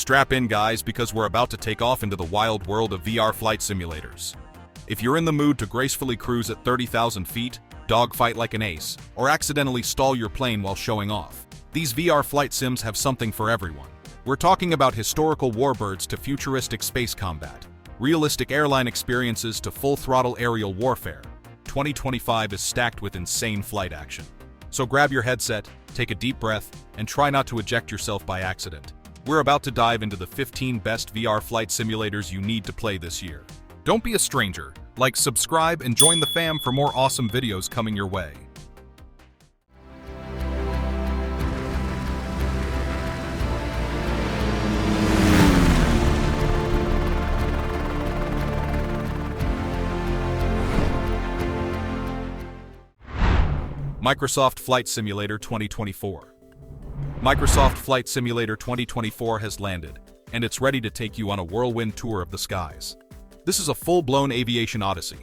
Strap in, guys, because we're about to take off into the wild world of VR flight simulators. If you're in the mood to gracefully cruise at 30,000 feet, dogfight like an ace, or accidentally stall your plane while showing off, these VR flight sims have something for everyone. We're talking about historical warbirds to futuristic space combat, realistic airline experiences to full-throttle aerial warfare. 2025 is stacked with insane flight action. So grab your headset, take a deep breath, and try not to eject yourself by accident. We're about to dive into the 15 best VR flight simulators you need to play this year. Don't be a stranger. Like, subscribe, and join the fam for more awesome videos coming your way. Microsoft Flight Simulator 2024. Microsoft Flight Simulator 2024 has landed, and it's ready to take you on a whirlwind tour of the skies. This is a full-blown aviation odyssey.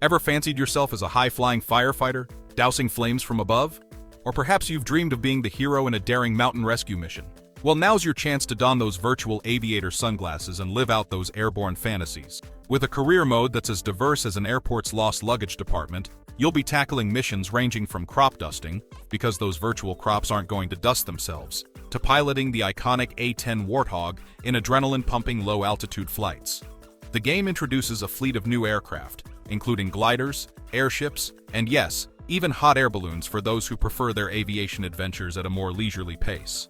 Ever fancied yourself as a high-flying firefighter, dousing flames from above? Or perhaps you've dreamed of being the hero in a daring mountain rescue mission? Well, now's your chance to don those virtual aviator sunglasses and live out those airborne fantasies. With a career mode that's as diverse as an airport's lost luggage department, you'll be tackling missions ranging from crop dusting, because those virtual crops aren't going to dust themselves, to piloting the iconic A-10 Warthog in adrenaline-pumping low-altitude flights. The game introduces a fleet of new aircraft, including gliders, airships, and yes, even hot air balloons for those who prefer their aviation adventures at a more leisurely pace.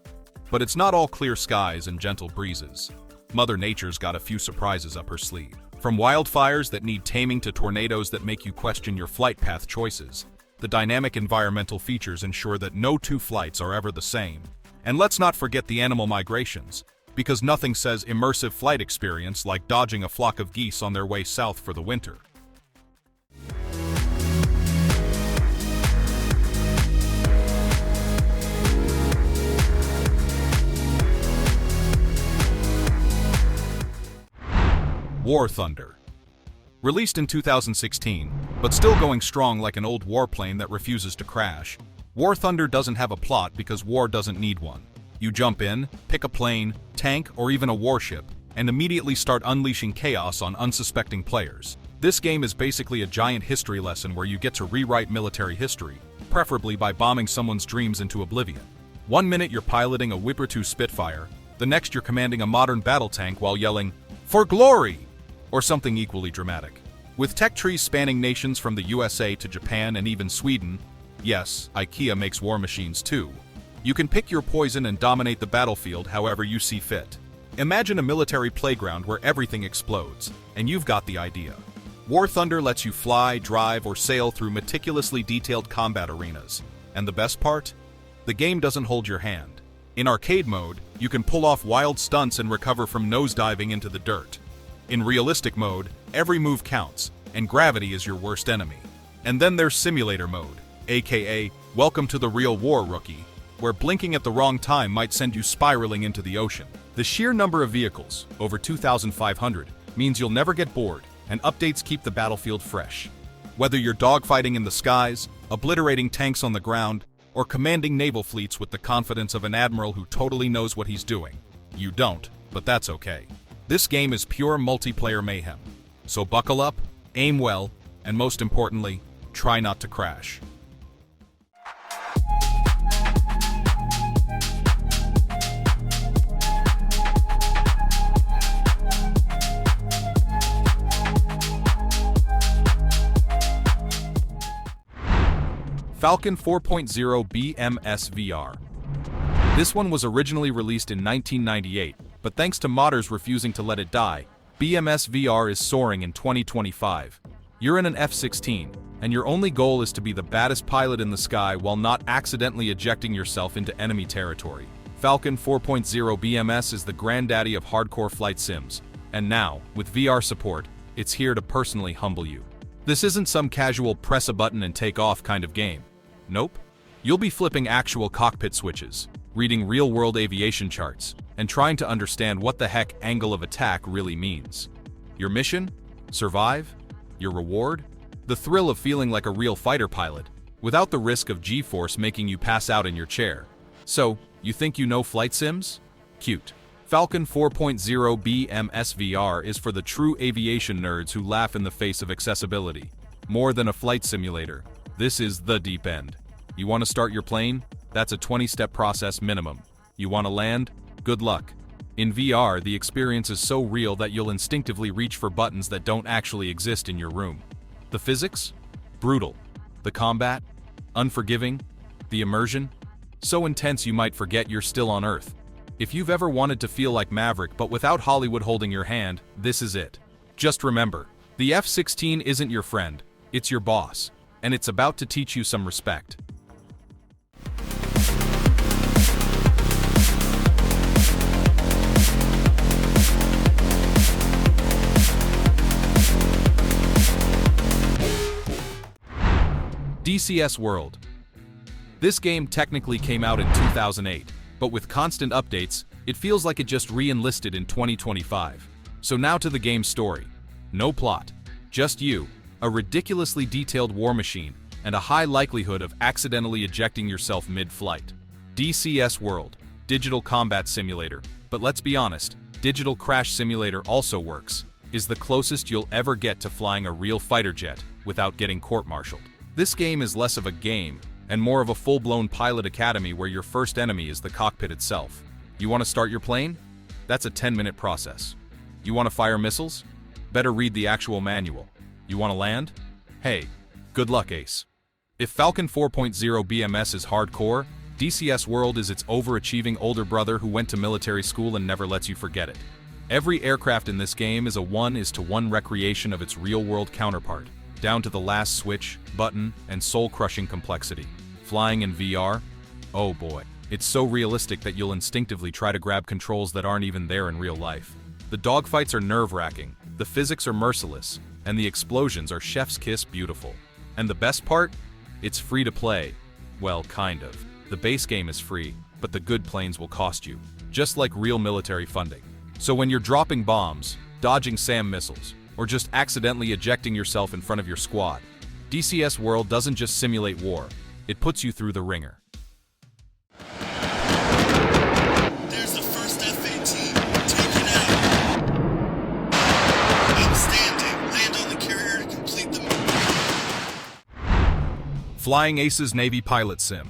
But it's not all clear skies and gentle breezes. Mother Nature's got a few surprises up her sleeve. From wildfires that need taming to tornadoes that make you question your flight path choices, the dynamic environmental features ensure that no two flights are ever the same. And let's not forget the animal migrations, because nothing says immersive flight experience like dodging a flock of geese on their way south for the winter. War Thunder. Released in 2016, but still going strong like an old warplane that refuses to crash, War Thunder doesn't have a plot because war doesn't need one. You jump in, pick a plane, tank, or even a warship, and immediately start unleashing chaos on unsuspecting players. This game is basically a giant history lesson where you get to rewrite military history, preferably by bombing someone's dreams into oblivion. One minute you're piloting a Whipper-2 Spitfire, the next you're commanding a modern battle tank while yelling, "For glory!" or something equally dramatic. With tech trees spanning nations from the USA to Japan and even Sweden, yes, IKEA makes war machines too, you can pick your poison and dominate the battlefield however you see fit. Imagine a military playground where everything explodes, and you've got the idea. War Thunder lets you fly, drive, or sail through meticulously detailed combat arenas. And the best part? The game doesn't hold your hand. In arcade mode, you can pull off wild stunts and recover from nosediving into the dirt. In realistic mode, every move counts, and gravity is your worst enemy. And then there's simulator mode, aka Welcome to the Real War, Rookie, where blinking at the wrong time might send you spiraling into the ocean. The sheer number of vehicles, over 2,500, means you'll never get bored, and updates keep the battlefield fresh. Whether you're dogfighting in the skies, obliterating tanks on the ground, or commanding naval fleets with the confidence of an admiral who totally knows what he's doing. You don't, but that's okay. This game is pure multiplayer mayhem. So buckle up, aim well, and most importantly, try not to crash. Falcon 4.0 BMS VR. This one was originally released in 1998, but thanks to modders refusing to let it die, BMS VR is soaring in 2025. You're in an F-16, and your only goal is to be the baddest pilot in the sky while not accidentally ejecting yourself into enemy territory. Falcon 4.0 BMS is the granddaddy of hardcore flight sims, and now, with VR support, it's here to personally humble you. This isn't some casual press a button and take off kind of game. Nope. You'll be flipping actual cockpit switches, reading real-world aviation charts, and trying to understand what the heck angle of attack really means. Your mission? Survive? Your reward? The thrill of feeling like a real fighter pilot, without the risk of G-force making you pass out in your chair. So, you think you know flight sims? Cute. Falcon 4.0 BMS VR is for the true aviation nerds who laugh in the face of accessibility. More than a flight simulator, this is the deep end. You want to start your plane? That's a 20-step process minimum. You want to land? Good luck. In VR, the experience is so real that you'll instinctively reach for buttons that don't actually exist in your room. The physics? Brutal. The combat? Unforgiving. The immersion? So intense you might forget you're still on Earth. If you've ever wanted to feel like Maverick but without Hollywood holding your hand, this is it. Just remember, the F-16 isn't your friend, it's your boss, and it's about to teach you some respect. DCS World. This game technically came out in 2008, but with constant updates, it feels like it just re-enlisted in 2025. So now to the game's story. No plot, just you, a ridiculously detailed war machine, and a high likelihood of accidentally ejecting yourself mid-flight. DCS World, Digital Combat Simulator, but let's be honest, Digital Crash Simulator also works, is the closest you'll ever get to flying a real fighter jet without getting court-martialed. This game is less of a game, and more of a full-blown pilot academy where your first enemy is the cockpit itself. You want to start your plane? That's a 10-minute process. You want to fire missiles? Better read the actual manual. You want to land? Hey, good luck, Ace. If Falcon 4.0 BMS is hardcore, DCS World is its overachieving older brother who went to military school and never lets you forget it. Every aircraft in this game is a 1:1 recreation of its real-world counterpart, down to the last switch, button, and soul-crushing complexity. Flying in VR? Oh boy. It's so realistic that you'll instinctively try to grab controls that aren't even there in real life. The dogfights are nerve-wracking, the physics are merciless, and the explosions are chef's kiss beautiful. And the best part? It's free to play. Well, kind of. The base game is free, but the good planes will cost you, just like real military funding. So when you're dropping bombs, dodging SAM missiles, or just accidentally ejecting yourself in front of your squad, DCS World doesn't just simulate war, it puts you through the ringer. There's the first F-18. Take it out. Outstanding. Land on the carrier to complete the Flying Aces Navy Pilot Sim.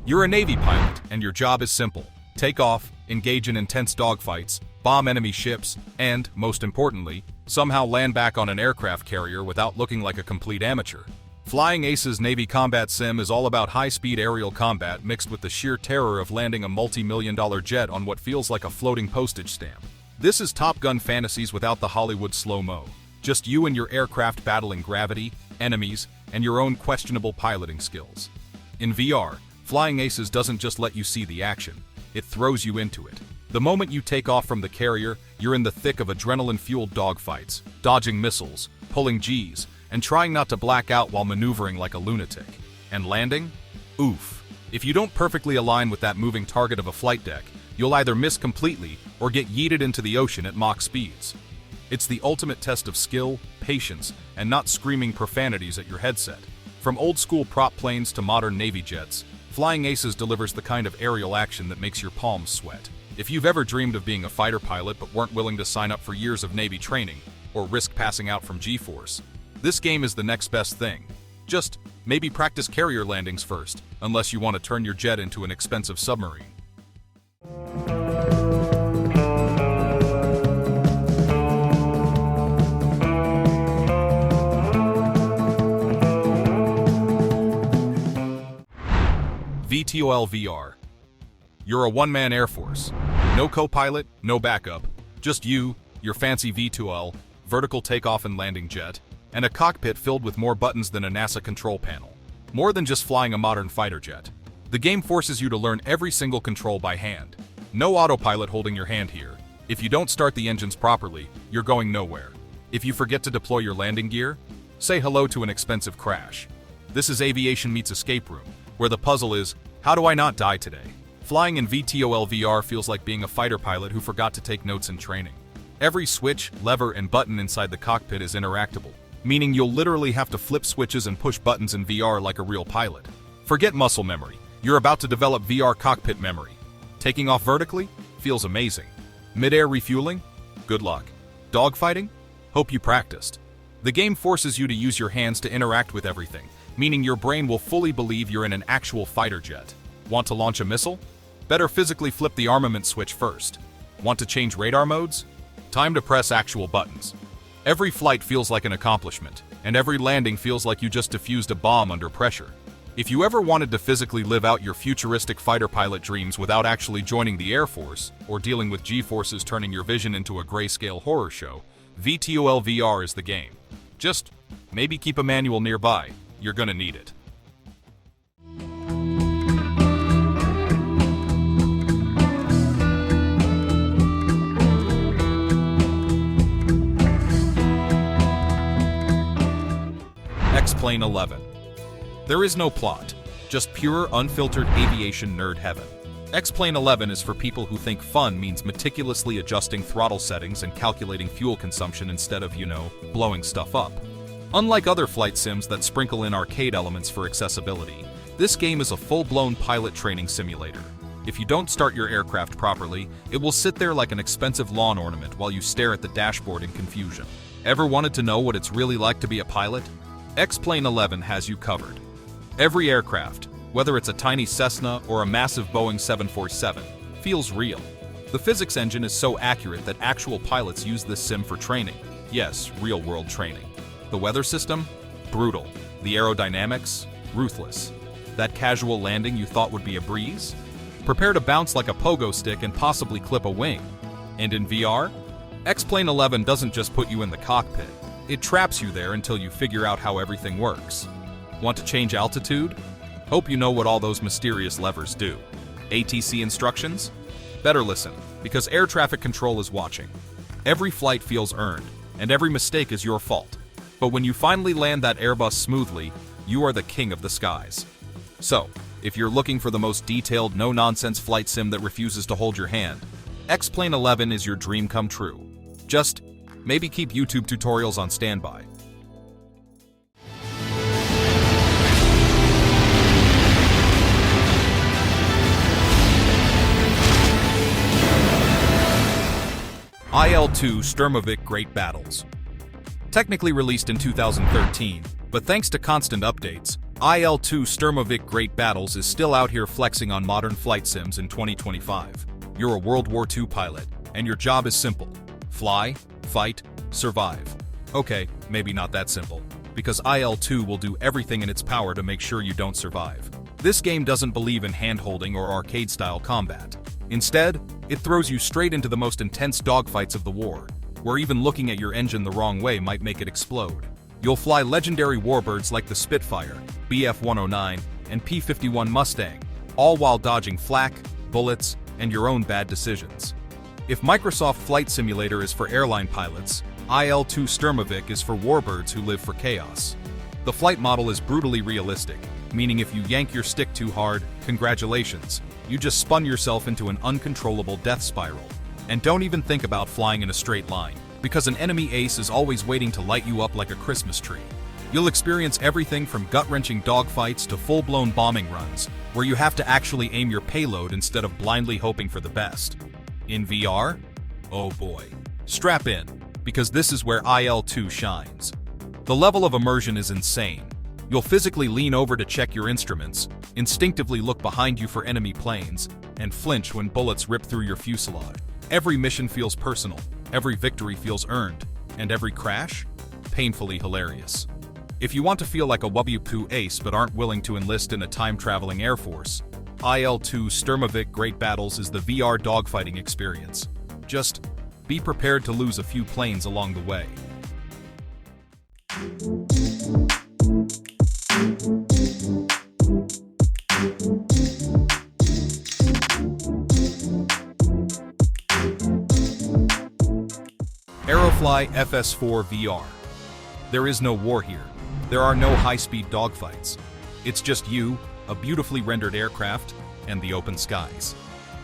You're a Navy pilot, and your job is simple. Take off, engage in intense dogfights, bomb enemy ships, and, most importantly, somehow land back on an aircraft carrier without looking like a complete amateur. Flying Aces Navy Combat Sim is all about high-speed aerial combat mixed with the sheer terror of landing a multi-million-dollar jet on what feels like a floating postage stamp. This is Top Gun fantasies without the Hollywood slow-mo. Just you and your aircraft battling gravity, enemies, and your own questionable piloting skills. In VR, Flying Aces doesn't just let you see the action, it throws you into it. The moment you take off from the carrier, you're in the thick of adrenaline-fueled dogfights, dodging missiles, pulling Gs, and trying not to black out while maneuvering like a lunatic. And landing? Oof. If you don't perfectly align with that moving target of a flight deck, you'll either miss completely or get yeeted into the ocean at Mach speeds. It's the ultimate test of skill, patience, and not screaming profanities at your headset. From old-school prop planes to modern Navy jets, Flying Aces delivers the kind of aerial action that makes your palms sweat. If you've ever dreamed of being a fighter pilot but weren't willing to sign up for years of Navy training, or risk passing out from G-Force, this game is the next best thing. Just maybe practice carrier landings first, unless you want to turn your jet into an expensive submarine. VTOL VR. You're a one-man Air Force. No co-pilot, no backup, just you, your fancy VTOL, vertical takeoff and landing jet, and a cockpit filled with more buttons than a NASA control panel. More than just flying a modern fighter jet. The game forces you to learn every single control by hand. No autopilot holding your hand here. If you don't start the engines properly, you're going nowhere. If you forget to deploy your landing gear, say hello to an expensive crash. This is aviation meets escape room, where the puzzle is, how do I not die today? Flying in VTOL VR feels like being a fighter pilot who forgot to take notes in training. Every switch, lever, and button inside the cockpit is interactable, meaning you'll literally have to flip switches and push buttons in VR like a real pilot. Forget muscle memory. You're about to develop VR cockpit memory. Taking off vertically? Feels amazing. Mid-air refueling? Good luck. Dogfighting? Hope you practiced. The game forces you to use your hands to interact with everything, meaning your brain will fully believe you're in an actual fighter jet. Want to launch a missile? Better physically flip the armament switch first. Want to change radar modes? Time to press actual buttons. Every flight feels like an accomplishment, and every landing feels like you just defused a bomb under pressure. If you ever wanted to physically live out your futuristic fighter pilot dreams without actually joining the Air Force, or dealing with G-forces turning your vision into a grayscale horror show, VTOL VR is the game. Just maybe keep a manual nearby. You're gonna need it. X-Plane 11. There is no plot, just pure, unfiltered aviation nerd heaven. X-Plane 11 is for people who think fun means meticulously adjusting throttle settings and calculating fuel consumption instead of, blowing stuff up. Unlike other flight sims that sprinkle in arcade elements for accessibility, this game is a full-blown pilot training simulator. If you don't start your aircraft properly, it will sit there like an expensive lawn ornament while you stare at the dashboard in confusion. Ever wanted to know what it's really like to be a pilot? X-Plane 11 has you covered. Every aircraft, whether it's a tiny Cessna or a massive Boeing 747, feels real. The physics engine is so accurate that actual pilots use this sim for training. Yes, real-world training. The weather system? Brutal. The aerodynamics? Ruthless. That casual landing you thought would be a breeze? Prepare to bounce like a pogo stick and possibly clip a wing. And in VR? X-Plane 11 doesn't just put you in the cockpit. It traps you there until you figure out how everything works. Want to change altitude? Hope you know what all those mysterious levers do. ATC instructions? Better listen, because air traffic control is watching. Every flight feels earned, and every mistake is your fault. But when you finally land that Airbus smoothly, you are the king of the skies. So, if you're looking for the most detailed, no-nonsense flight sim that refuses to hold your hand, X-Plane 11 is your dream come true. Just maybe keep YouTube tutorials on standby. IL-2 Sturmovik Great Battles. Technically released in 2013, but thanks to constant updates, IL-2 Sturmovik Great Battles is still out here flexing on modern flight sims in 2025. You're a World War II pilot, and your job is simple. Fly, fight, survive. Okay, maybe not that simple, because IL-2 will do everything in its power to make sure you don't survive. This game doesn't believe in hand-holding or arcade-style combat. Instead, it throws you straight into the most intense dogfights of the war, where even looking at your engine the wrong way might make it explode. You'll fly legendary warbirds like the Spitfire, Bf-109, and P-51 Mustang, all while dodging flak, bullets, and your own bad decisions. If Microsoft Flight Simulator is for airline pilots, IL-2 Sturmovik is for warbirds who live for chaos. The flight model is brutally realistic, meaning if you yank your stick too hard, congratulations, you just spun yourself into an uncontrollable death spiral. And don't even think about flying in a straight line, because an enemy ace is always waiting to light you up like a Christmas tree. You'll experience everything from gut-wrenching dogfights to full-blown bombing runs, where you have to actually aim your payload instead of blindly hoping for the best. In VR? Oh boy. Strap in, because this is where IL-2 shines. The level of immersion is insane. You'll physically lean over to check your instruments, instinctively look behind you for enemy planes, and flinch when bullets rip through your fuselage. Every mission feels personal, every victory feels earned, and every crash? Painfully hilarious. If you want to feel like a WPOO ace but aren't willing to enlist in a time-traveling air force, IL-2 Sturmovik Great Battles is the VR dogfighting experience. Just be prepared to lose a few planes along the way. Aerofly FS4 VR. There is no war here. There are no high-speed dogfights. It's just you, a beautifully rendered aircraft, and the open skies.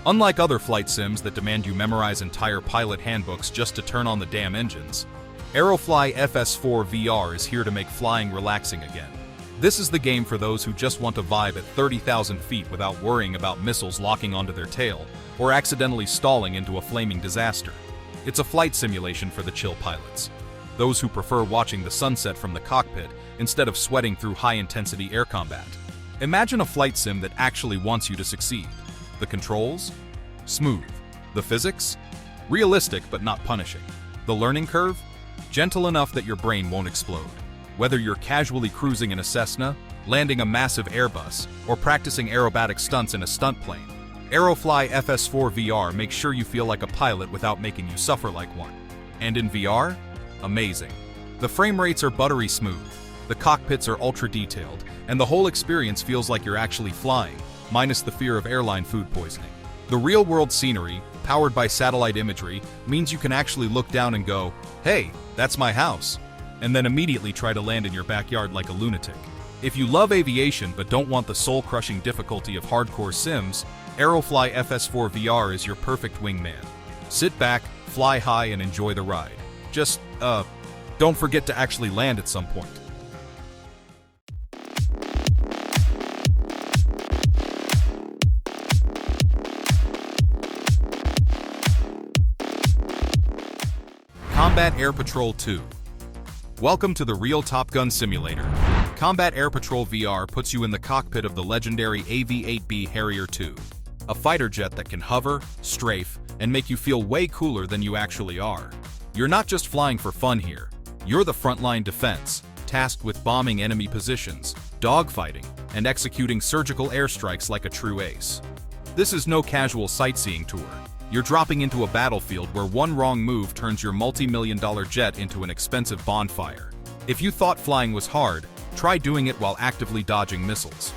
Unlike other flight sims that demand you memorize entire pilot handbooks just to turn on the damn engines, Aerofly FS4 VR is here to make flying relaxing again. This is the game for those who just want to vibe at 30,000 feet without worrying about missiles locking onto their tail or accidentally stalling into a flaming disaster. It's a flight simulation for the chill pilots, those who prefer watching the sunset from the cockpit instead of sweating through high-intensity air combat. Imagine a flight sim that actually wants you to succeed. The controls? Smooth. The physics? Realistic but not punishing. The learning curve? Gentle enough that your brain won't explode. Whether you're casually cruising in a Cessna, landing a massive Airbus, or practicing aerobatic stunts in a stunt plane, Aerofly FS4 VR makes sure you feel like a pilot without making you suffer like one. And in VR? Amazing. The frame rates are buttery smooth, the cockpits are ultra detailed, and the whole experience feels like you're actually flying, minus the fear of airline food poisoning. The real-world scenery, powered by satellite imagery, means you can actually look down and go, "Hey, that's my house," and then immediately try to land in your backyard like a lunatic. If you love aviation but don't want the soul-crushing difficulty of hardcore sims, Aerofly FS4 VR is your perfect wingman. Sit back, fly high, and enjoy the ride. Just, don't forget to actually land at some point. Combat Air Patrol 2. Welcome to the real Top Gun simulator. Combat Air Patrol VR puts you in the cockpit of the legendary AV-8B Harrier II, a fighter jet that can hover, strafe, and make you feel way cooler than you actually are. You're not just flying for fun here. You're the frontline defense, tasked with bombing enemy positions, dogfighting, and executing surgical airstrikes like a true ace. This is no casual sightseeing tour. You're dropping into a battlefield where one wrong move turns your multi-million-dollar jet into an expensive bonfire. If you thought flying was hard, try doing it while actively dodging missiles.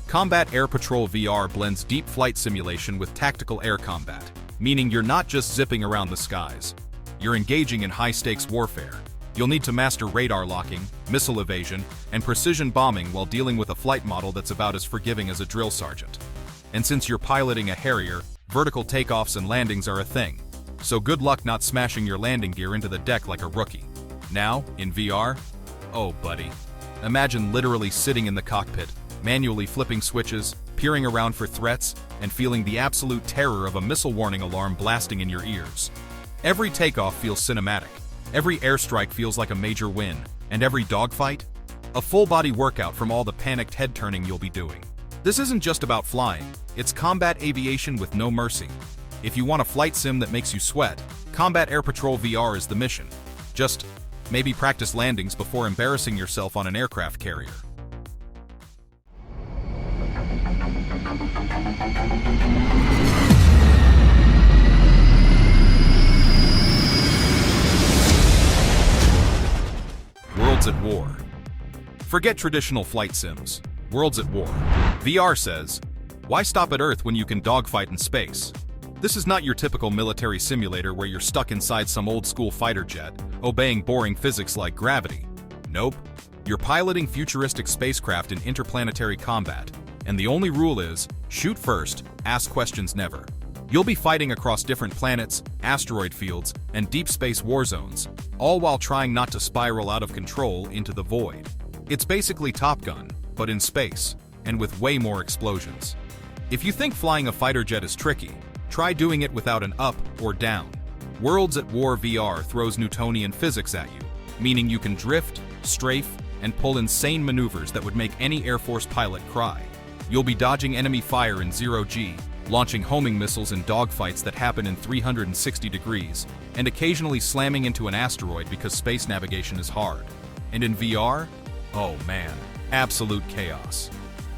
Combat Air Patrol VR blends deep flight simulation with tactical air combat, meaning you're not just zipping around the skies. You're engaging in high-stakes warfare. You'll need to master radar locking, missile evasion, and precision bombing while dealing with a flight model that's about as forgiving as a drill sergeant. And since you're piloting a Harrier, vertical takeoffs and landings are a thing, so good luck not smashing your landing gear into the deck like a rookie. Now, in VR? Oh, buddy. Imagine literally sitting in the cockpit, manually flipping switches, peering around for threats, and feeling the absolute terror of a missile warning alarm blasting in your ears. Every takeoff feels cinematic, every airstrike feels like a major win, and every dogfight? A full-body workout from all the panicked head-turning you'll be doing. This isn't just about flying, it's combat aviation with no mercy. If you want a flight sim that makes you sweat, Combat Air Patrol VR is the mission. Just maybe practice landings before embarrassing yourself on an aircraft carrier. Worlds at War. Forget traditional flight sims. Worlds at War. VR says, why stop at Earth when you can dogfight in space? This is not your typical military simulator where you're stuck inside some old-school fighter jet, obeying boring physics like gravity. Nope. You're piloting futuristic spacecraft in interplanetary combat, and the only rule is, shoot first, ask questions never. You'll be fighting across different planets, asteroid fields, and deep space war zones, all while trying not to spiral out of control into the void. It's basically Top Gun, but in space, and with way more explosions. If you think flying a fighter jet is tricky, try doing it without an up or down. Worlds at War VR throws Newtonian physics at you, meaning you can drift, strafe, and pull insane maneuvers that would make any Air Force pilot cry. You'll be dodging enemy fire in zero-G, launching homing missiles in dogfights that happen in 360 degrees, and occasionally slamming into an asteroid because space navigation is hard. And in VR? Oh man, absolute chaos.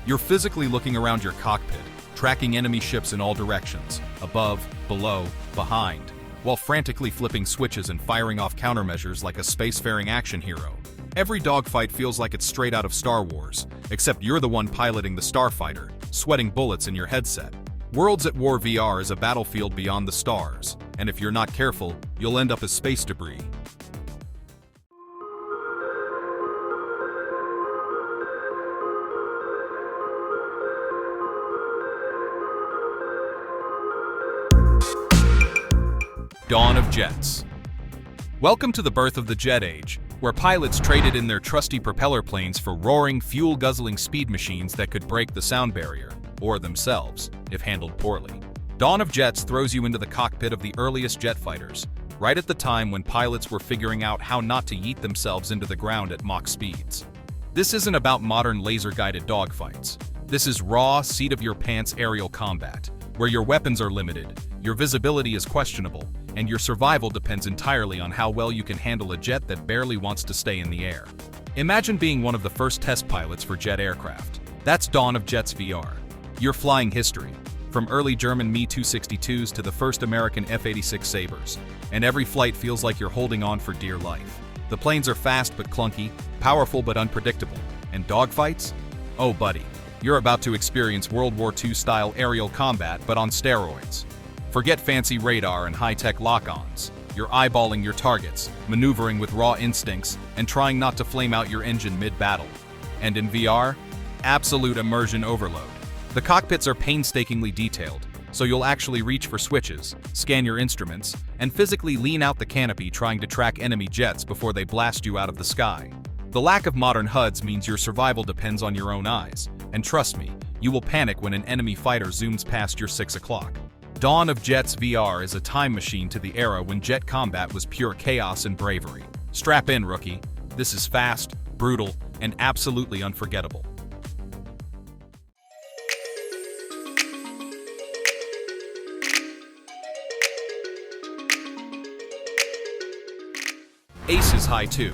You're physically looking around your cockpit, tracking enemy ships in all directions, above, below, behind, while frantically flipping switches and firing off countermeasures like a spacefaring action hero. Every dogfight feels like it's straight out of Star Wars, except you're the one piloting the starfighter, sweating bullets in your headset. Worlds at War VR is a battlefield beyond the stars, and if you're not careful, you'll end up as space debris. Dawn of Jets. Welcome to the birth of the jet age, where pilots traded in their trusty propeller planes for roaring, fuel-guzzling speed machines that could break the sound barrier, or themselves, if handled poorly. Dawn of Jets throws you into the cockpit of the earliest jet fighters, right at the time when pilots were figuring out how not to yeet themselves into the ground at Mach speeds. This isn't about modern laser-guided dogfights. This is raw, seat-of-your-pants aerial combat, where your weapons are limited, your visibility is questionable, and your survival depends entirely on how well you can handle a jet that barely wants to stay in the air. Imagine being one of the first test pilots for jet aircraft. That's Dawn of Jets VR. Your flying history, from early German Me-262s to the first American F-86 Sabres, and every flight feels like you're holding on for dear life. The planes are fast but clunky, powerful but unpredictable, and dogfights? Oh buddy, you're about to experience World War II-style aerial combat but on steroids. Forget fancy radar and high-tech lock-ons. You're eyeballing your targets, maneuvering with raw instincts, and trying not to flame out your engine mid-battle. And in VR, absolute immersion overload. The cockpits are painstakingly detailed, so you'll actually reach for switches, scan your instruments, and physically lean out the canopy trying to track enemy jets before they blast you out of the sky. The lack of modern HUDs means your survival depends on your own eyes, and trust me, you will panic when an enemy fighter zooms past your 6 o'clock. Dawn of Jets VR is a time machine to the era when jet combat was pure chaos and bravery. Strap in, rookie. This is fast, brutal, and absolutely unforgettable. Aces High 2.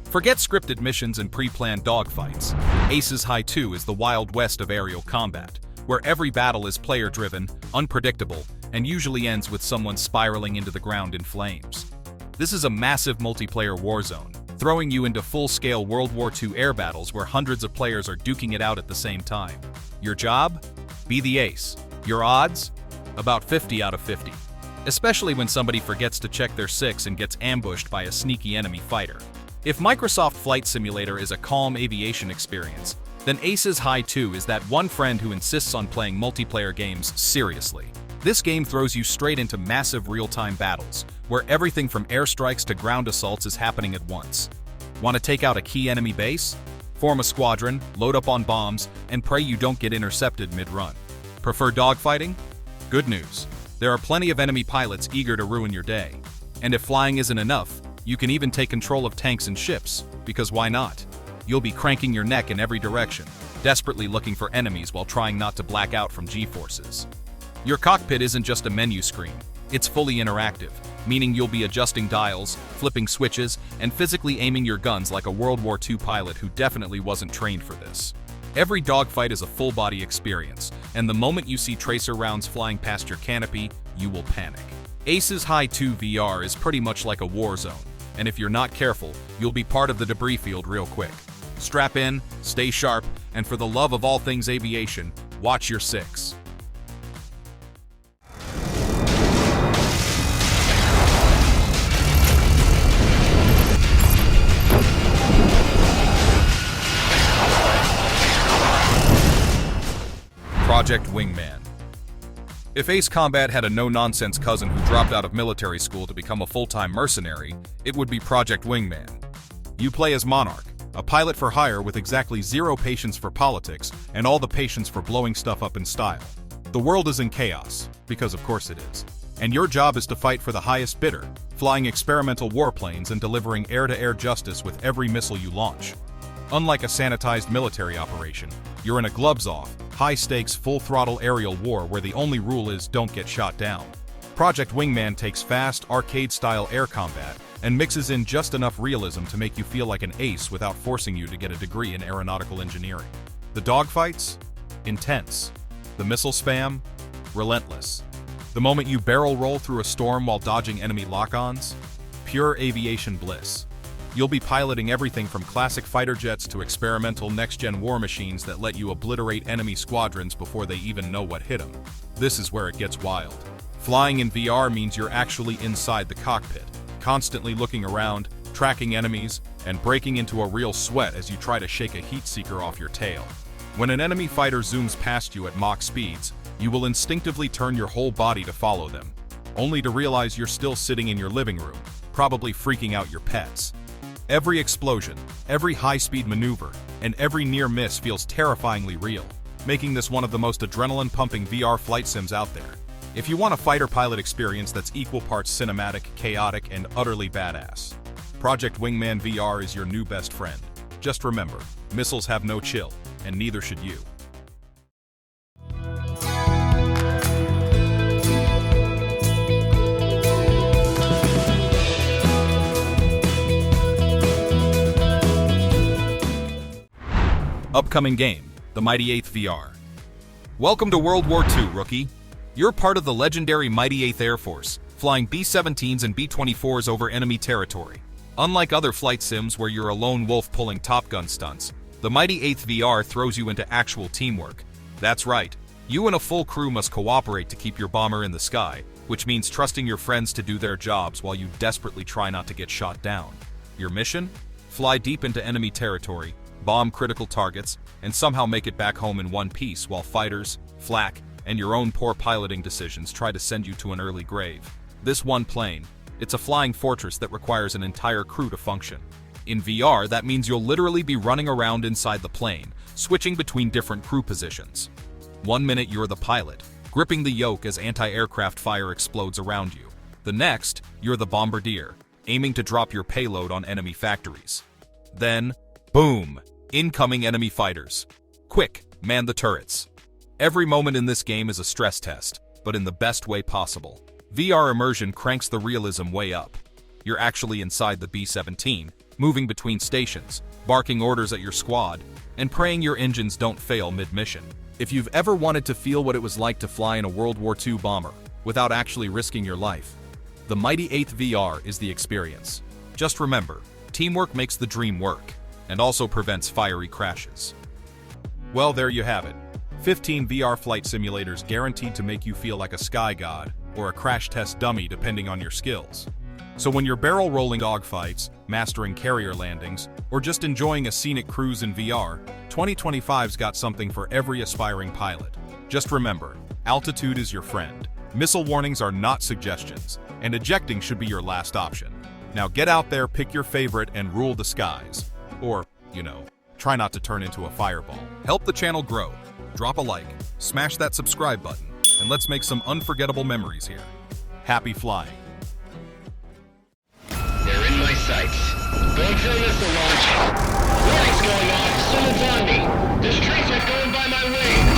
Forget scripted missions and pre-planned dogfights. Aces High 2 is the Wild West of aerial combat, where every battle is player-driven, unpredictable, and usually ends with someone spiraling into the ground in flames. This is a massive multiplayer warzone, throwing you into full-scale World War II air battles where hundreds of players are duking it out at the same time. Your job? Be the ace. Your odds? About 50 out of 50. Especially when somebody forgets to check their 6 and gets ambushed by a sneaky enemy fighter. If Microsoft Flight Simulator is a calm aviation experience, then Aces High 2 is that one friend who insists on playing multiplayer games seriously. This game throws you straight into massive real-time battles, where everything from airstrikes to ground assaults is happening at once. Want to take out a key enemy base? Form a squadron, load up on bombs, and pray you don't get intercepted mid-run. Prefer dogfighting? Good news. There are plenty of enemy pilots eager to ruin your day. And if flying isn't enough, you can even take control of tanks and ships, because why not? You'll be cranking your neck in every direction, desperately looking for enemies while trying not to black out from G-forces. Your cockpit isn't just a menu screen, it's fully interactive, meaning you'll be adjusting dials, flipping switches, and physically aiming your guns like a World War II pilot who definitely wasn't trained for this. Every dogfight is a full-body experience, and the moment you see tracer rounds flying past your canopy, you will panic. Aces High 2 VR is pretty much like a war zone, and if you're not careful, you'll be part of the debris field real quick. Strap in, stay sharp, and for the love of all things aviation, watch your 6. Project Wingman. If Ace Combat had a no-nonsense cousin who dropped out of military school to become a full-time mercenary, it would be Project Wingman. You play as Monarch, a pilot for hire with exactly zero patience for politics and all the patience for blowing stuff up in style. The world is in chaos, because of course it is. And your job is to fight for the highest bidder, flying experimental warplanes and delivering air-to-air justice with every missile you launch. Unlike a sanitized military operation, you're in a gloves-off, high-stakes, full-throttle aerial war where the only rule is don't get shot down. Project Wingman takes fast, arcade-style air combat and mixes in just enough realism to make you feel like an ace without forcing you to get a degree in aeronautical engineering. The dogfights? Intense. The missile spam? Relentless. The moment you barrel roll through a storm while dodging enemy lock-ons? Pure aviation bliss. You'll be piloting everything from classic fighter jets to experimental next-gen war machines that let you obliterate enemy squadrons before they even know what hit them. This is where it gets wild. Flying in VR means you're actually inside the cockpit, constantly looking around, tracking enemies, and breaking into a real sweat as you try to shake a heat seeker off your tail. When an enemy fighter zooms past you at Mach speeds, you will instinctively turn your whole body to follow them, only to realize you're still sitting in your living room, probably freaking out your pets. Every explosion, every high-speed maneuver, and every near miss feels terrifyingly real, making this one of the most adrenaline-pumping VR flight sims out there. If you want a fighter pilot experience that's equal parts cinematic, chaotic, and utterly badass, Project Wingman VR is your new best friend. Just remember, missiles have no chill, and neither should you. Upcoming game, the Mighty 8th VR. Welcome to World War II, rookie. You're part of the legendary Mighty 8th Air Force, flying B-17s and B-24s over enemy territory. Unlike other flight sims where you're a lone wolf pulling Top Gun stunts, the Mighty 8th VR throws you into actual teamwork. That's right, you and a full crew must cooperate to keep your bomber in the sky, which means trusting your friends to do their jobs while you desperately try not to get shot down. Your mission? Fly deep into enemy territory, bomb critical targets, and somehow make it back home in one piece while fighters, flak, and your own poor piloting decisions try to send you to an early grave. This one plane, it's a flying fortress that requires an entire crew to function. In VR, that means you'll literally be running around inside the plane, switching between different crew positions. 1 minute you're the pilot, gripping the yoke as anti-aircraft fire explodes around you. The next, you're the bombardier, aiming to drop your payload on enemy factories. Then, boom! Incoming enemy fighters. Quick, man the turrets. Every moment in this game is a stress test, but in the best way possible. VR immersion cranks the realism way up. You're actually inside the B-17, moving between stations, barking orders at your squad, and praying your engines don't fail mid-mission. If you've ever wanted to feel what it was like to fly in a World War II bomber without actually risking your life, the Mighty 8th VR is the experience. Just remember, teamwork makes the dream work, and also prevents fiery crashes. Well, there you have it. 15 VR flight simulators guaranteed to make you feel like a sky god, or a crash test dummy depending on your skills. So when you're barrel-rolling dogfights, mastering carrier landings, or just enjoying a scenic cruise in VR, 2025's got something for every aspiring pilot. Just remember, altitude is your friend, missile warnings are not suggestions, and ejecting should be your last option. Now get out there, pick your favorite, and rule the skies. Or, try not to turn into a fireball. Help the channel grow. Drop a like, smash that subscribe button, and let's make some unforgettable memories here. Happy flying. They're in my sights. Going for a missile launch. Warning's going off. Someone's on me. There's tracers going by my way.